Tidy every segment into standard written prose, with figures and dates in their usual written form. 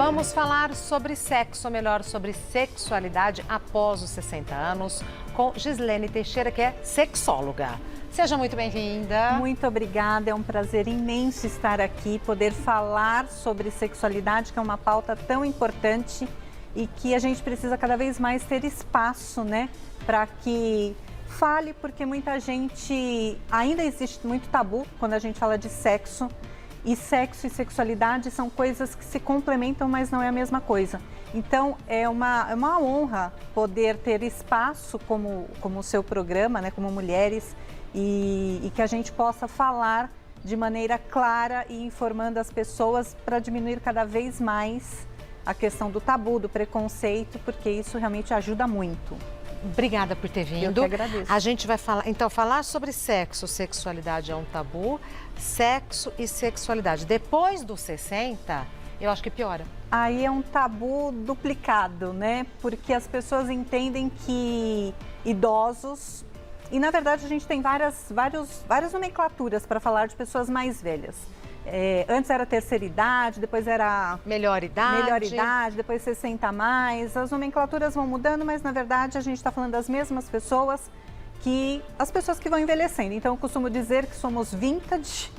Vamos falar sobre sexo, ou melhor, sobre sexualidade após os 60 anos, com Gislene Teixeira, que é sexóloga. Seja muito bem-vinda. Muito obrigada, é um prazer imenso estar aqui, poder falar sobre sexualidade, que é uma pauta tão importante e que a gente precisa cada vez mais ter espaço, né, para que fale, porque muita gente, ainda existe muito tabu quando a gente fala de sexo, e sexo e sexualidade são coisas que se complementam, mas não é a mesma coisa. Então, é uma honra poder ter espaço como o seu programa, né, como mulheres, e que a gente possa falar de maneira clara e informando as pessoas para diminuir cada vez mais a questão do tabu, do preconceito, porque isso realmente ajuda muito. Obrigada por ter vindo. Eu que agradeço. A gente vai falar sobre sexo, sexualidade é um tabu, sexo e sexualidade. Depois dos 60, eu acho que piora. Aí é um tabu duplicado, né? Porque as pessoas entendem que idosos... E, na verdade, a gente tem várias nomenclaturas para falar de pessoas mais velhas. Antes era terceira idade, depois era... Melhor idade, depois 60 a mais. As nomenclaturas vão mudando, mas, na verdade, a gente está falando das mesmas pessoas as pessoas que vão envelhecendo. Então, eu costumo dizer que somos vintage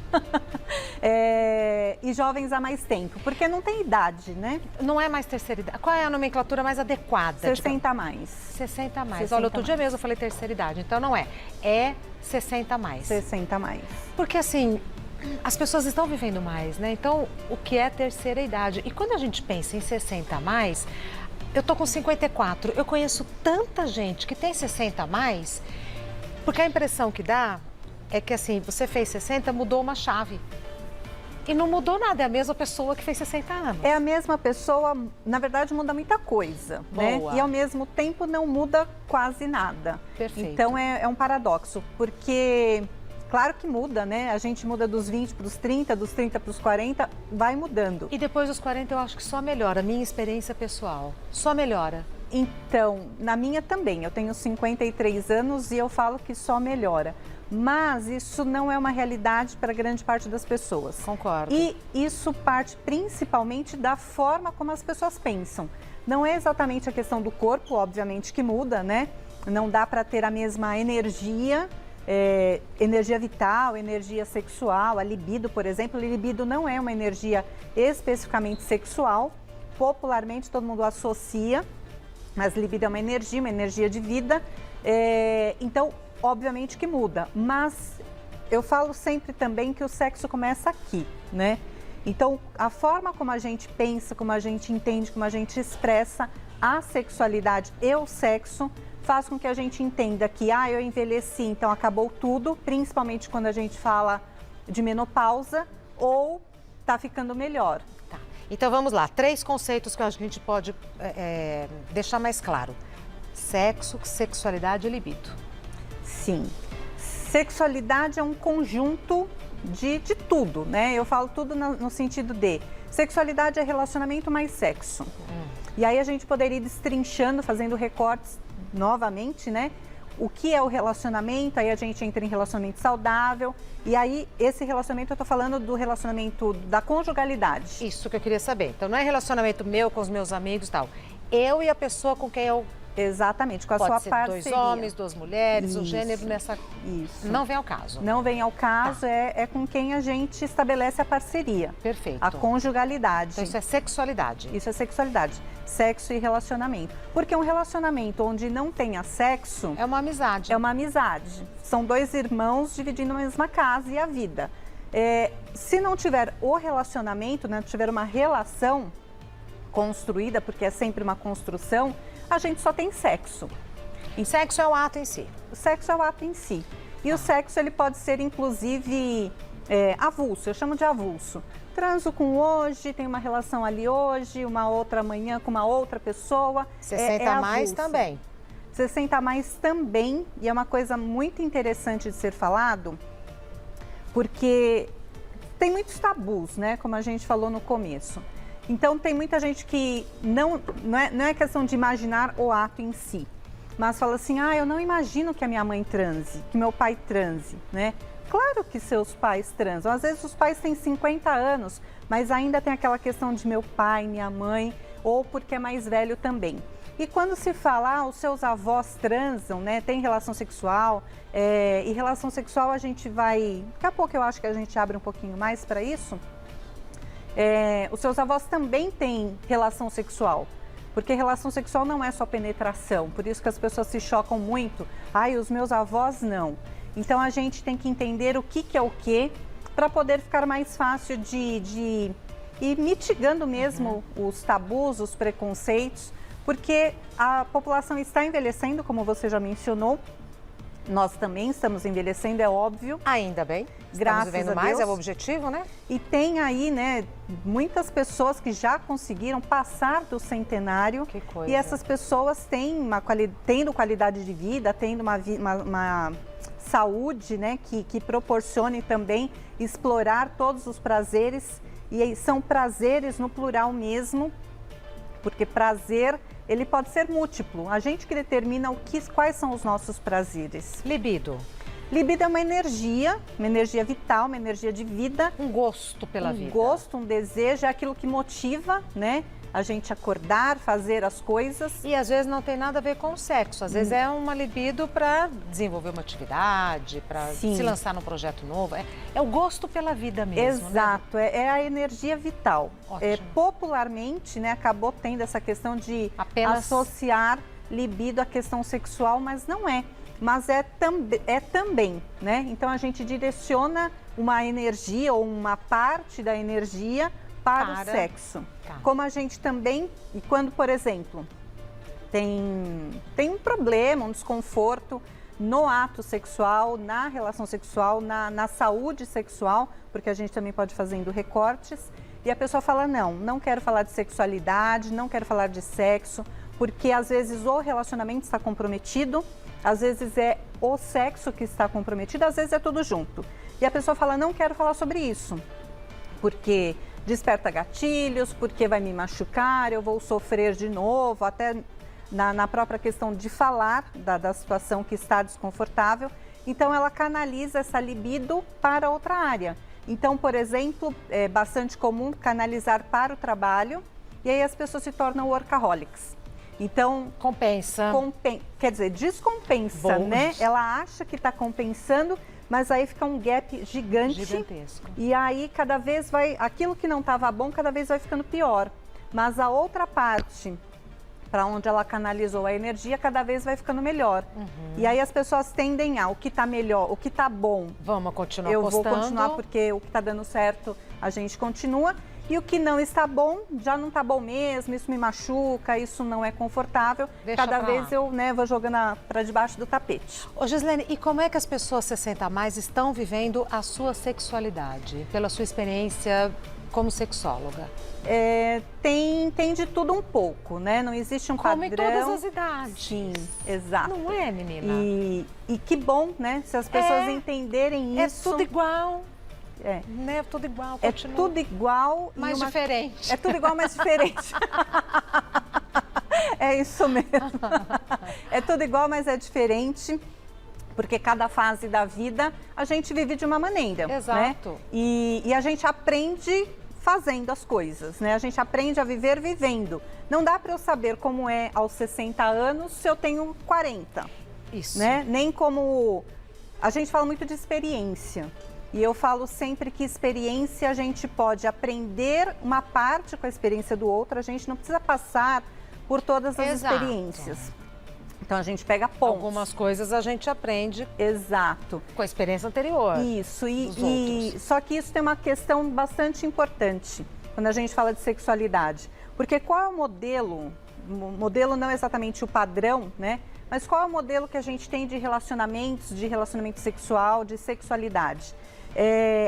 e jovens há mais tempo, porque não tem idade, né? Não é mais terceira idade. Qual é a nomenclatura mais adequada? 60 a mais. 60 a mais. 60 Olha, outro dia mais. mesmo eu falei terceira idade, então não é. É 60 a mais. 60 a mais. Porque assim, as pessoas estão vivendo mais, né? Então, o que é terceira idade? E quando a gente pensa em 60 a mais, eu tô com 54, eu conheço tanta gente que tem 60 a mais, porque a impressão que dá é que assim, você fez 60, mudou uma chave. E não mudou nada, é a mesma pessoa que fez 60 anos. É a mesma pessoa, na verdade muda muita coisa, né? E ao mesmo tempo não muda quase nada. Perfeito. Então é um paradoxo, porque claro que muda, né? A gente muda dos 20 para os 30, dos 30 para os 40, vai mudando. E depois dos 40 eu acho que só melhora, a minha experiência pessoal, só melhora. Então, na minha também, eu tenho 53 anos e eu falo que só melhora. Mas isso não é uma realidade para grande parte das pessoas. Concordo. E isso parte principalmente da forma como as pessoas pensam. Não é exatamente a questão do corpo, obviamente que muda, né? Não dá para ter a mesma energia, energia vital, energia sexual, a libido, por exemplo. A libido não é uma energia especificamente sexual. Popularmente todo mundo associa, mas libido é uma energia de vida. Então, obviamente que muda, mas eu falo sempre também que o sexo começa aqui, né? Então, a forma como a gente pensa, como a gente entende, como a gente expressa a sexualidade e o sexo faz com que a gente entenda que, eu envelheci, então acabou tudo, principalmente quando a gente fala de menopausa ou tá ficando melhor. Tá. Então, vamos lá. 3 conceitos que a gente pode deixar mais claro. Sexo, sexualidade e libido. Sim, sexualidade é um conjunto de tudo, né? Eu falo tudo no sentido de sexualidade é relacionamento mais sexo. E aí a gente poderia ir destrinchando, fazendo recortes novamente, né? O que é o relacionamento, aí a gente entra em relacionamento saudável, e aí esse relacionamento eu tô falando do relacionamento da conjugalidade. Isso que eu queria saber. Então não é relacionamento meu com os meus amigos e tal. Eu e a pessoa com quem eu... Exatamente, com a Pode sua ser parceria. 2 homens, 2 mulheres, Isso, o gênero nessa... Isso. Não vem ao caso. Não vem ao caso, é com quem a gente estabelece a parceria. Perfeito. A conjugalidade. Então isso é sexualidade. Isso é sexualidade, sexo e relacionamento. Porque um relacionamento onde não tenha sexo... É uma amizade. É uma amizade. São 2 irmãos dividindo a mesma casa e a vida. Se não tiver o relacionamento, né, tiver uma relação construída, porque é sempre uma construção, a gente só tem sexo. E sexo é o ato em si. O sexo é o ato em si. E o sexo ele pode ser, inclusive, avulso. Eu chamo de avulso. Transo com hoje, tem uma relação ali hoje, uma outra amanhã com uma outra pessoa. 60 a mais também. 60 a mais também. E é uma coisa muito interessante de ser falado, porque tem muitos tabus, né? Como a gente falou no começo. Então, tem muita gente que não é questão de imaginar o ato em si, mas fala assim, eu não imagino que a minha mãe transe, que meu pai transe, né? claro que seus pais transam. Às vezes os pais têm 50 anos, mas ainda tem aquela questão de meu pai, minha mãe, ou porque é mais velho também. E quando se fala, os seus avós transam, né, tem relação sexual, e relação sexual a gente vai... Daqui a pouco eu acho que a gente abre um pouquinho mais para isso. Os seus avós também têm relação sexual, porque relação sexual não é só penetração, por isso que as pessoas se chocam muito. Ai, os meus avós não. Então a gente tem que entender o que é o que, para poder ficar mais fácil de ir mitigando mesmo os tabus, os preconceitos, porque a população está envelhecendo, como você já mencionou. Nós também estamos envelhecendo, é óbvio. Ainda bem. Graças Estamos vivendo a mais, Deus. é o objetivo, né? E tem aí, né, muitas pessoas que já conseguiram passar do centenário. Que coisa. E essas pessoas têm tendo qualidade de vida, tendo uma saúde, né, que proporcione também explorar todos os prazeres. E aí são prazeres no plural mesmo, porque prazer, ele pode ser múltiplo. A gente que determina quais são os nossos prazeres. Libido. Libido é uma energia vital, uma energia de vida. Um gosto pela vida. Um gosto, um desejo, é aquilo que motiva, né? A gente acordar, fazer as coisas. E às vezes não tem nada a ver com o sexo. Às vezes é uma libido para desenvolver uma atividade, para se lançar num projeto novo. É o gosto pela vida mesmo. Exato, né? É a energia vital. Ótimo. Popularmente, né, acabou tendo essa questão de apenas associar libido à questão sexual, mas não é. Mas é também, né? Então a gente direciona uma energia ou uma parte da energia para o sexo. Tá. Como a gente também, e quando, por exemplo, tem um problema, um desconforto no ato sexual, na relação sexual, na saúde sexual, porque a gente também pode ir fazendo recortes, e a pessoa fala, não quero falar de sexualidade, não quero falar de sexo, porque às vezes o relacionamento está comprometido, às vezes é o sexo que está comprometido, às vezes é tudo junto. E a pessoa fala, não quero falar sobre isso, porque desperta gatilhos, porque vai me machucar, eu vou sofrer de novo, até na própria questão de falar da situação que está desconfortável. Então ela canaliza essa libido para outra área. Então, por exemplo, é bastante comum canalizar para o trabalho, e aí as pessoas se tornam workaholics. Então, compensa. Quer dizer, descompensa, né? Ela acha que está compensando, mas aí fica um gap gigantesco. E aí cada vez aquilo que não estava bom, cada vez vai ficando pior. Mas a outra parte, para onde ela canalizou a energia, cada vez vai ficando melhor. E aí as pessoas tendem o que está melhor, o que está bom. Vamos continuar Eu postando. vou continuar porque o que está dando certo, a gente continua. E o que não está bom, já não está bom mesmo, isso me machuca, isso não é confortável. Deixa cada pra vez lá. eu vou jogando para debaixo do tapete. Ô Gislene, e como é que as pessoas 60 a mais estão vivendo a sua sexualidade, pela sua experiência como sexóloga? Tem de tudo um pouco, né? Não existe um como padrão. Como em todas as idades. Sim, exato. Não é, menina? E que bom, né? Se as pessoas entenderem isso. É tudo igual. Né? Tudo igual, continua. É tudo igual. Mais diferente. É tudo igual, mas diferente. É isso mesmo. É tudo igual, mas é diferente. Porque cada fase da vida a gente vive de uma maneira. Exato. Né? E a gente aprende fazendo as coisas, né? A gente aprende a viver vivendo. Não dá para eu saber como é aos 60 anos se eu tenho 40. Isso. Né? Nem como... A gente fala muito de experiência. E eu falo sempre que experiência a gente pode aprender uma parte com a experiência do outro, a gente não precisa passar por todas as experiências. Então a gente pega pontos. Algumas coisas a gente aprende. Exato. Com a experiência anterior. Isso, só que isso tem uma questão bastante importante quando a gente fala de sexualidade. Porque qual é o modelo? O modelo não é exatamente o padrão, né? Mas qual é o modelo que a gente tem de relacionamentos, de relacionamento sexual, de sexualidade?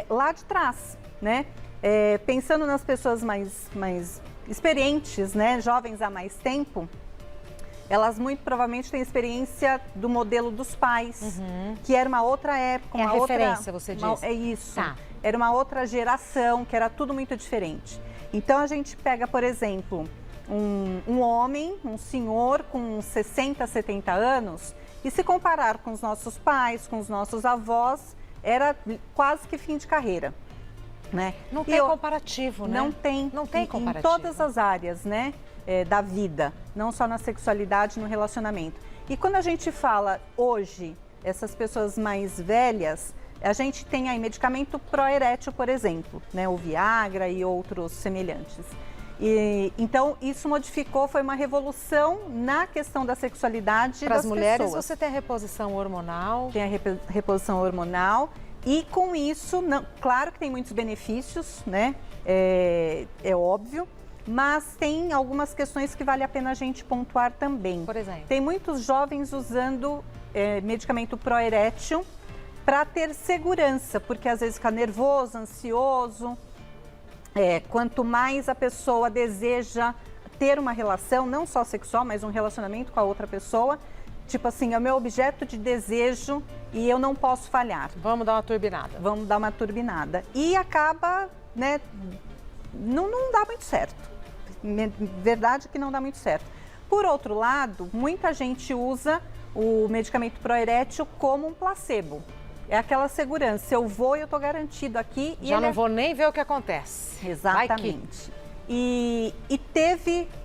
Lá de trás, né? Pensando nas pessoas mais experientes, né? Jovens há mais tempo, elas muito provavelmente têm experiência do modelo dos pais, que era uma outra época, uma outra referência, você diz. É isso. Tá. Era uma outra geração, que era tudo muito diferente. Então a gente pega, por exemplo, um homem, um senhor com 60, 70 anos, e se comparar com os nossos pais, com os nossos avós, era quase que fim de carreira, né? Não tem comparativo, né? Não tem. Não tem comparativo. Em todas as áreas, né, da vida, não só na sexualidade, no relacionamento. E quando a gente fala hoje, essas pessoas mais velhas, a gente tem aí medicamento proerétil, por exemplo, né, o Viagra e outros semelhantes. E, então, isso modificou, foi uma revolução na questão da sexualidade para das as mulheres, pessoas. você tem a reposição hormonal. Tem a reposição hormonal e com isso, não, claro que tem muitos benefícios, né? É óbvio, mas tem algumas questões que vale a pena a gente pontuar também. Por exemplo? Tem muitos jovens usando medicamento proerétil para ter segurança, porque às vezes fica nervoso, ansioso. Quanto mais a pessoa deseja ter uma relação, não só sexual, mas um relacionamento com a outra pessoa, tipo assim, é o meu objeto de desejo e eu não posso falhar. Vamos dar uma turbinada. Vamos dar uma turbinada. E acaba, né, não dá muito certo. Verdade que não dá muito certo. Por outro lado, muita gente usa o medicamento proerétil como um placebo. É aquela segurança, eu vou e eu estou garantido aqui. Já não vou nem ver o que acontece. Exatamente. E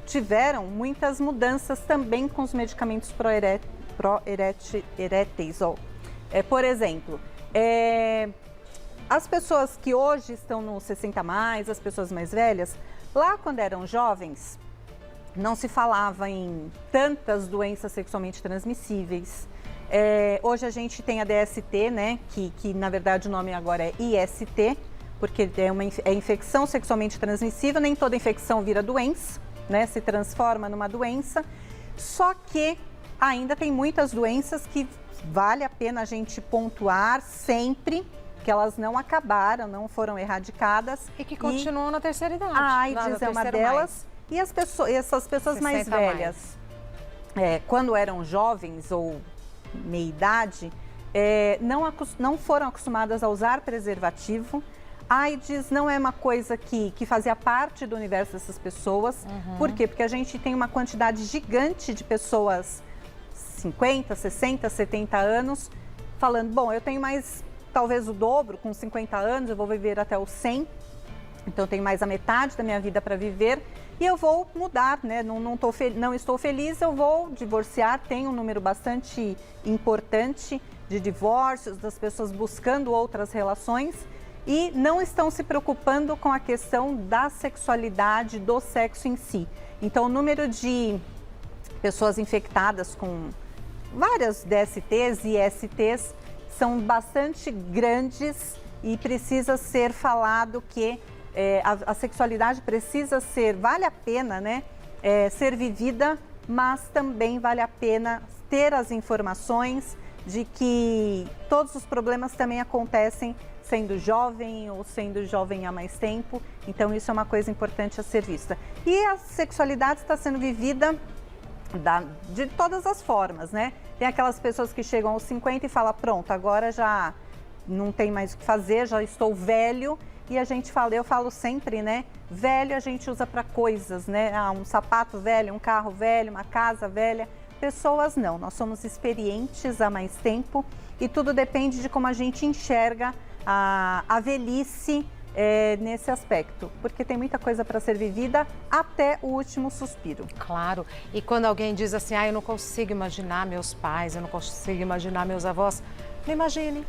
tiveram muitas mudanças também com os medicamentos proeréteis. Por exemplo, as pessoas que hoje estão no 60+, as pessoas mais velhas, lá quando eram jovens, não se falava em tantas doenças sexualmente transmissíveis. Hoje a gente tem a DST, né, que na verdade o nome agora é IST, porque é infecção sexualmente transmissível, nem toda infecção vira doença, né, se transforma numa doença, só que ainda tem muitas doenças que vale a pena a gente pontuar sempre, que elas não acabaram, não foram erradicadas. E que continuam na terceira idade. A AIDS é uma delas. E essas pessoas mais velhas, quando eram jovens ou meia-idade, não foram acostumadas a usar preservativo. AIDS não é uma coisa que fazia parte do universo dessas pessoas. Por quê? Porque a gente tem uma quantidade gigante de pessoas 50, 60, 70 anos falando, bom, eu tenho mais, talvez o dobro, com 50 anos, eu vou viver até os 100, então eu tenho mais a metade da minha vida para viver e eu vou mudar, né? Não estou feliz, eu vou divorciar. Tem um número bastante importante de divórcios, das pessoas buscando outras relações e não estão se preocupando com a questão da sexualidade, do sexo em si. Então, o número de pessoas infectadas com várias DSTs e ISTs são bastante grandes e precisa ser falado que a sexualidade precisa ser, vale a pena, né, ser vivida, mas também vale a pena ter as informações de que todos os problemas também acontecem sendo jovem ou sendo jovem há mais tempo. Então isso é uma coisa importante a ser vista. E a sexualidade está sendo vivida de todas as formas, né? Tem aquelas pessoas que chegam aos 50 e falam, pronto, agora já não tem mais o que fazer, já estou velho. E a gente fala, eu falo sempre, né? Velho a gente usa para coisas, né? Um sapato velho, um carro velho, uma casa velha. Pessoas não, nós somos experientes há mais tempo e tudo depende de como a gente enxerga a velhice nesse aspecto, porque tem muita coisa para ser vivida até o último suspiro. Claro, e quando alguém diz assim, eu não consigo imaginar meus pais, eu não consigo imaginar meus avós, não imagine.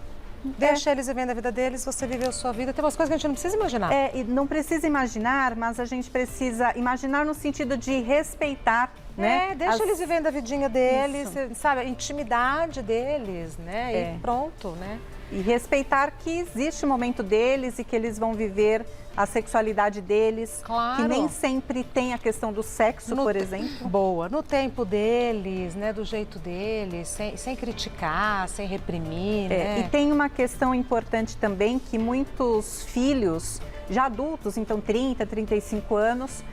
Deixa eles vivendo a vida deles, você viveu a sua vida. Tem umas coisas que a gente não precisa imaginar. E não precisa imaginar, mas a gente precisa imaginar no sentido de respeitar, né? Deixa eles vivendo a vidinha deles, sabe, a intimidade deles, né? E pronto, né? E respeitar que existe o momento deles e que eles vão viver a sexualidade deles. Claro. Que nem sempre tem a questão do sexo, por exemplo. Boa, no tempo deles, né, do jeito deles, sem criticar, sem reprimir, né? E tem uma questão importante também que muitos filhos, já adultos, então 30, 35 anos,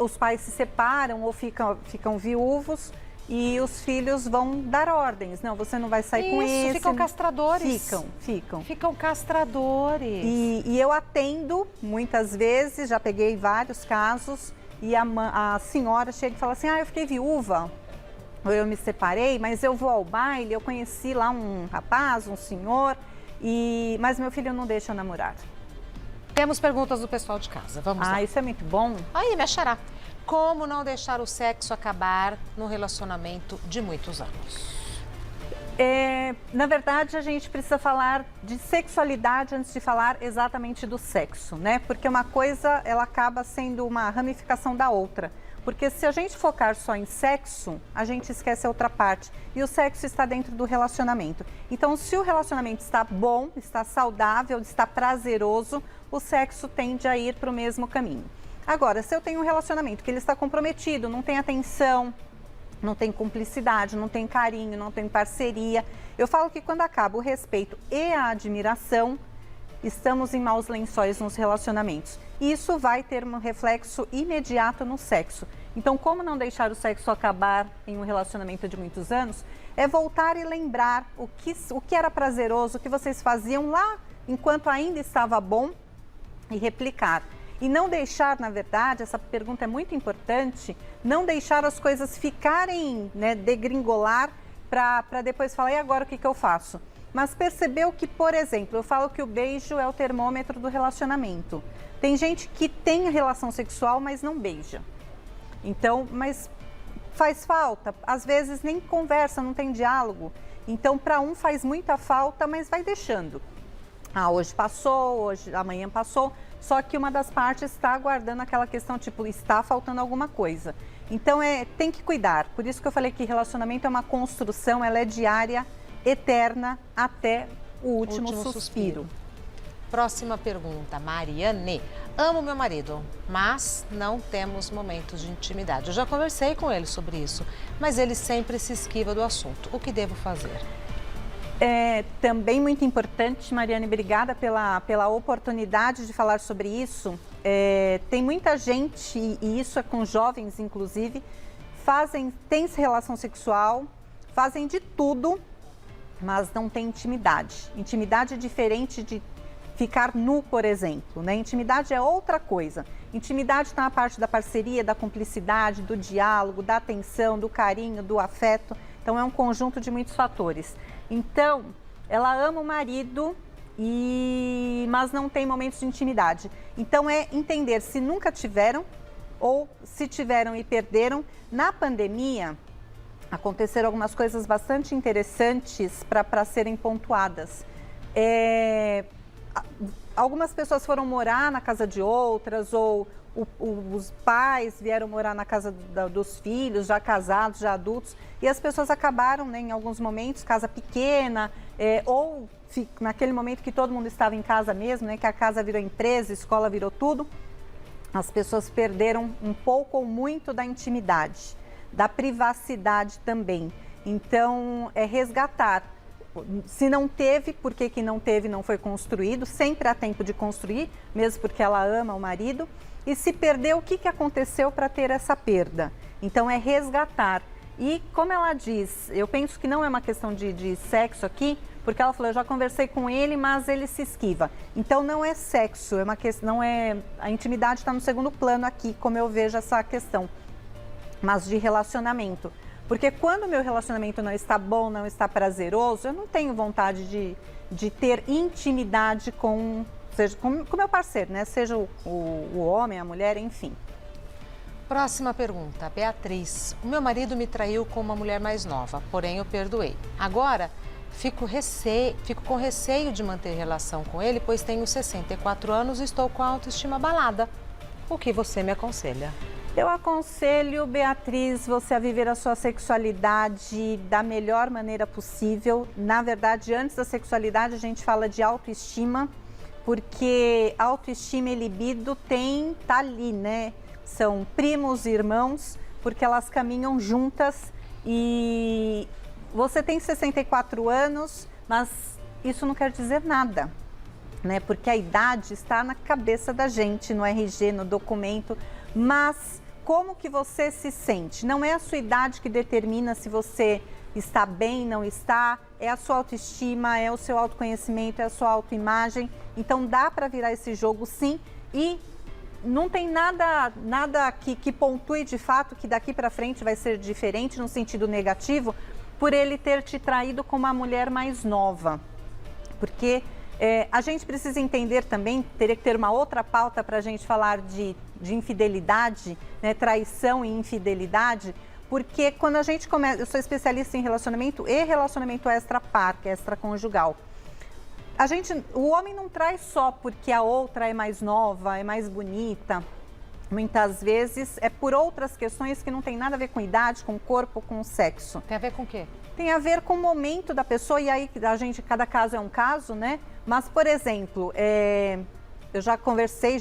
os pais se separam ou ficam viúvos. E os filhos vão dar ordens. Não, você não vai sair com esse. Ficam castradores. Ficam. Ficam castradores. E eu atendo muitas vezes, já peguei vários casos, e a senhora chega e fala assim, eu fiquei viúva, ou eu me separei, mas eu vou ao baile, eu conheci lá um rapaz, um senhor, Mas meu filho não deixa eu namorar. Temos perguntas do pessoal de casa, vamos lá. Isso é muito bom. Aí, minha xará. Como não deixar o sexo acabar no relacionamento de muitos anos? Na verdade, a gente precisa falar de sexualidade antes de falar exatamente do sexo, né? Porque uma coisa, ela acaba sendo uma ramificação da outra. Porque se a gente focar só em sexo, a gente esquece a outra parte. E o sexo está dentro do relacionamento. Então, se o relacionamento está bom, está saudável, está prazeroso, o sexo tende a ir para o mesmo caminho. Agora, se eu tenho um relacionamento que ele está comprometido, não tem atenção, não tem cumplicidade, não tem carinho, não tem parceria. Eu falo que quando acaba o respeito e a admiração, estamos em maus lençóis nos relacionamentos. Isso vai ter um reflexo imediato no sexo. Então, como não deixar o sexo acabar em um relacionamento de muitos anos, é voltar e lembrar o que era prazeroso, o que vocês faziam lá enquanto ainda estava bom e replicar. E não deixar, na verdade, essa pergunta é muito importante, não deixar as coisas ficarem, né, degringolar para depois falar, e agora o que eu faço? Mas percebeu que, por exemplo, eu falo que o beijo é o termômetro do relacionamento. Tem gente que tem relação sexual, mas não beija. Então, mas faz falta, às vezes nem conversa, não tem diálogo. Então, para um faz muita falta, mas vai deixando. Hoje passou, amanhã passou. Só que uma das partes está aguardando aquela questão, tipo, está faltando alguma coisa. Então, tem que cuidar. Por isso que eu falei que relacionamento é uma construção, ela é diária, eterna, até o último suspiro. Próxima pergunta, Mariane. Amo meu marido, mas não temos momentos de intimidade. Eu já conversei com ele sobre isso, mas ele sempre se esquiva do assunto. O que devo fazer? Também muito importante, Mariane, obrigada pela oportunidade de falar sobre isso. Tem muita gente, e isso é com jovens inclusive, têm relação sexual, fazem de tudo, mas não tem intimidade. Intimidade é diferente de ficar nu, por exemplo, né? Intimidade é outra coisa. Intimidade está na parte da parceria, da cumplicidade, do diálogo, da atenção, do carinho, do afeto. Então é um conjunto de muitos fatores. Então, ela ama o marido, mas não tem momentos de intimidade. Então, é entender se nunca tiveram ou se tiveram e perderam. Na pandemia, aconteceram algumas coisas bastante interessantes para serem pontuadas. Algumas pessoas foram morar na casa de outras, ou os pais vieram morar na casa dos filhos, já casados, já adultos, e as pessoas acabaram, né, em alguns momentos, casa pequena, ou naquele momento que todo mundo estava em casa mesmo, né, que a casa virou empresa, escola virou tudo, as pessoas perderam um pouco ou muito da intimidade, da privacidade também. Então, é resgatar. Se não teve, por que não teve, não foi construído, sempre há tempo de construir, mesmo porque ela ama o marido. E se perdeu, o que aconteceu para ter essa perda? Então, é resgatar. E como ela diz, eu penso que não é uma questão de sexo aqui, porque ela falou, eu já conversei com ele, mas ele se esquiva. Então, não é sexo, é uma questão, a intimidade está no segundo plano aqui, como eu vejo essa questão, mas de relacionamento. Porque quando o meu relacionamento não está bom, não está prazeroso, eu não tenho vontade de ter intimidade com o meu parceiro, né? Seja o homem, a mulher, enfim. Próxima pergunta, Beatriz. O meu marido me traiu com uma mulher mais nova, porém eu perdoei. Agora, fico com receio de manter relação com ele, pois tenho 64 anos e estou com a autoestima abalada. O que você me aconselha? Eu aconselho, Beatriz, você a viver a sua sexualidade da melhor maneira possível. Na verdade, antes da sexualidade, a gente fala de autoestima, porque autoestima e libido tá ali, né? São primos e irmãos, porque elas caminham juntas. E você tem 64 anos, mas isso não quer dizer nada, né? Porque a idade está na cabeça da gente, no RG, no documento, mas como que você se sente? Não é a sua idade que determina se você está bem, não está, é a sua autoestima, é o seu autoconhecimento, é a sua autoimagem. Então dá para virar esse jogo sim, e não tem nada que pontue de fato que daqui para frente vai ser diferente no sentido negativo por ele ter te traído com uma mulher mais nova. Porque a gente precisa entender também, teria que ter uma outra pauta para a gente falar de infidelidade, né, traição e infidelidade, porque quando a gente começa, eu sou especialista em relacionamento e relacionamento extra-par, que é extraconjugal. O homem não trai só porque a outra é mais nova, é mais bonita. Muitas vezes é por outras questões que não tem nada a ver com idade, com corpo, com sexo. Tem a ver com o quê? Tem a ver com o momento da pessoa, e aí cada caso é um caso, né? Mas, por exemplo, eu já conversei,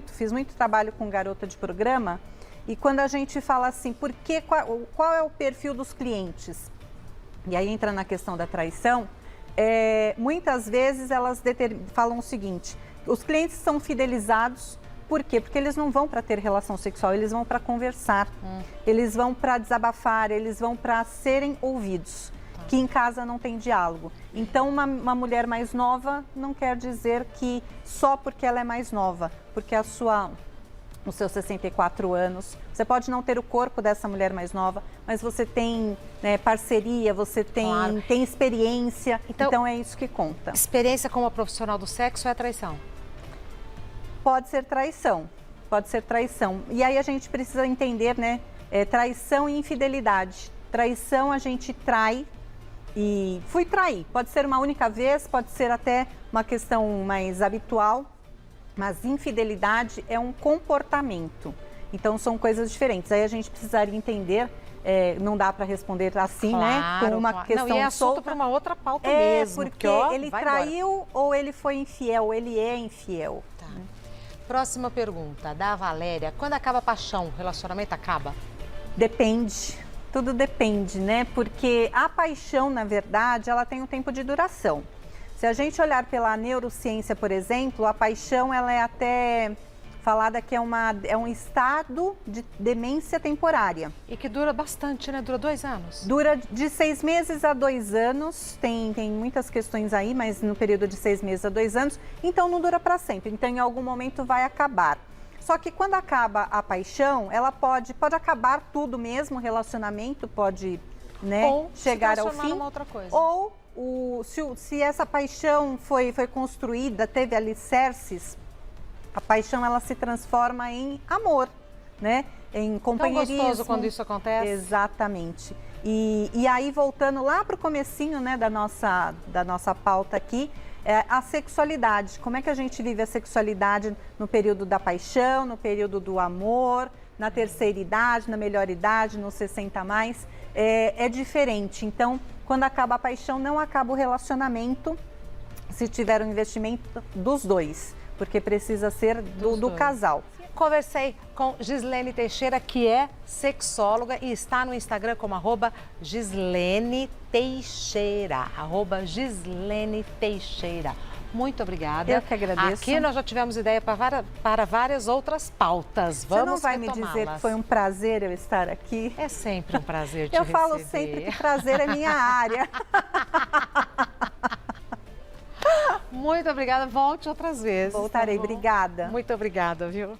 fiz muito trabalho com garota de programa, e quando a gente fala assim, qual é o perfil dos clientes? E aí entra na questão da traição, muitas vezes elas falam o seguinte, os clientes são fidelizados. Por quê? Porque eles não vão para ter relação sexual, eles vão para conversar, eles vão para desabafar, eles vão para serem ouvidos, que em casa não tem diálogo. Então, uma mulher mais nova não quer dizer que só porque ela é mais nova, porque os seus 64 anos, você pode não ter o corpo dessa mulher mais nova, mas você tem, né, parceria, você tem, claro, tem experiência, então é isso que conta. Experiência como profissional do sexo é traição? Pode ser traição, pode ser traição. E aí a gente precisa entender, né, traição e infidelidade. Traição a gente trai e fui trair. Pode ser uma única vez, pode ser até uma questão mais habitual, mas infidelidade é um comportamento. Então são coisas diferentes. Aí a gente precisaria entender, não dá para responder assim, claro, né, com uma questão não, e é assunto para uma outra pauta mesmo. Porque ele traiu embora. Ou ele foi infiel, ou ele é infiel. Tá. Próxima pergunta, da Valéria. Quando acaba a paixão, o relacionamento acaba? Depende, tudo depende, né? Porque a paixão, na verdade, ela tem um tempo de duração. Se a gente olhar pela neurociência, por exemplo, a paixão, ela é até falada que é um estado de demência temporária. E que dura bastante, né? Dura 2 anos? Dura de 6 meses a 2 anos, tem muitas questões aí, mas no período de 6 meses a 2 anos, então não dura para sempre, então em algum momento vai acabar. Só que quando acaba a paixão, ela pode acabar tudo mesmo, o relacionamento pode, né, ou chegar se ao fim. Numa outra coisa. Ou se essa paixão foi construída, teve alicerces, a paixão ela se transforma em amor, né? Em companheirismo. Tão gostoso quando isso acontece. Exatamente. E aí, voltando lá para o comecinho, né, da nossa pauta aqui, a sexualidade. Como é que a gente vive a sexualidade no período da paixão, no período do amor, na terceira idade, na melhor idade, nos 60 a mais? É diferente. Então, quando acaba a paixão, não acaba o relacionamento, se tiver um investimento dos dois. Porque precisa ser do casal. Conversei com Gislene Teixeira, que é sexóloga e está no Instagram como @Gislene Teixeira. @Gislene Teixeira. Muito obrigada. Eu que agradeço. Aqui nós já tivemos ideia para várias outras pautas. Vamos Você não vai me dizer que foi um prazer eu estar aqui? É sempre um prazer te receber. Eu falo sempre que prazer é minha área. Muito obrigada, volte outras vezes. Voltarei, obrigada. Muito obrigada, viu?